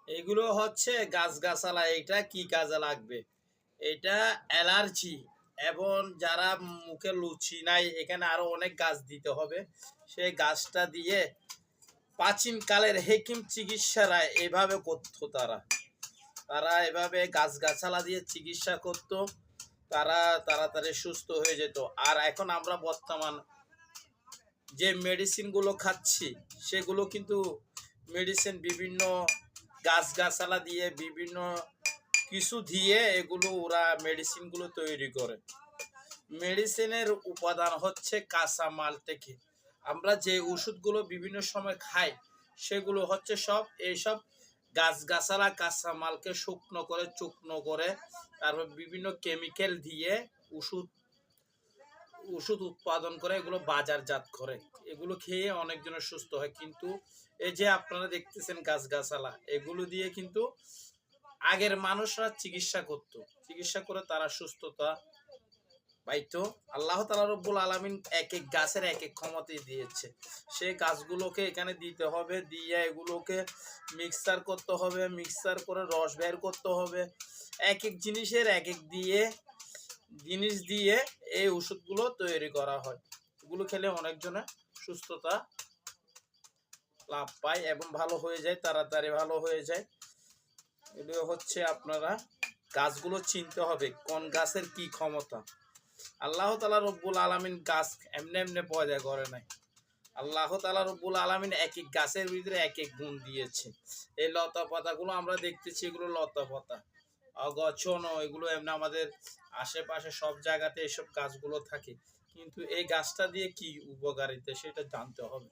এগুলো হচ্ছে গাছগাছালা। এটা কি কাজে লাগবে? এটা অ্যালার্জি এবং যারা মুখে লুচি নাই, এখানে আরো অনেক গাছ দিতে হবে। সেই গাছটা দিয়ে প্রাচীনকালের হেকিম চিকিৎসারা এভাবে করতো। তারা তারা এভাবে গাছগাছালা দিয়ে চিকিৎসা করত। তারা তাড়াতাড়ি সুস্থ হয়ে যেত। আর এখন আমরা বর্তমান যে মেডিসিনগুলো খাচ্ছি, সেগুলো কিন্তু মেডিসিন বিভিন্ন গাছগাছালা দিয়ে বিভিন্ন কিছু দিয়ে এগুলো ওরা মেডিসিনগুলো তৈরি করে। মেডিসিনের উপাদান হচ্ছে কাঁচা মাল থেকে। আমরা যে ওষুধগুলো বিভিন্ন সময় খাই, সেগুলো হচ্ছে সব এইসব গাছগাছালা কাঁচা মালকে শুকনো করে চূর্ণ করে তারপর বিভিন্ন কেমিক্যাল দিয়ে ওষুধ ওষুধ উৎপাদন করে এগুলো বাজারজাত করে। এগুলো খেয়ে অনেকজনের সুস্থ হয়। কিন্তু এই যে আপনারা দেখতেছেন গাছগাছালা, এগুলো দিয়ে কিন্তু আগের মানুষরা চিকিৎসা করত, চিকিৎসা করে তারা সুস্থতা পাইতো। আল্লাহ তাআলা রব্বুল আলামিন এক এক গাছের এক এক ক্ষমতা দিয়েছে। সেই গাছগুলোকে এখানে দিতে হবে, দিয়ে এগুলোকে মিক্সার করতে হবে, মিক্সার করে রস বের করতে হবে। এক এক জিনিসের এক এক জিনিস দিয়ে এই ওষুধগুলো তৈরি করা হয়। এগুলো খেলে অনেকজনের সুস্থতা লাভ পায় এবং ভালো হয়ে যায়, তাড়াতাড়ি ভালো হয়ে যায়। এগুলো হচ্ছে আপনারা গাছগুলো চিনতে হবে কোন গাছের কি ক্ষমতা। আল্লাহ তাআলা রব্বুল আলামিন গাছ এমনি এমনি পয়দা করে নাই। আল্লাহ তাআলা রব্বুল আলামিন এক এক গাছের ভিতরে এক এক গুণ দিয়েছে। এই লতা পাতাগুলো আমরা দেখতেছি, এগুলো লতা পাতা অগছন, এগুলো এমনি আমাদের আশেপাশে সব জায়গাতে এসব গাছগুলো থাকে। কিন্তু এই গাছটা দিয়ে কি উপকারিতা সেটা জানতে হবে।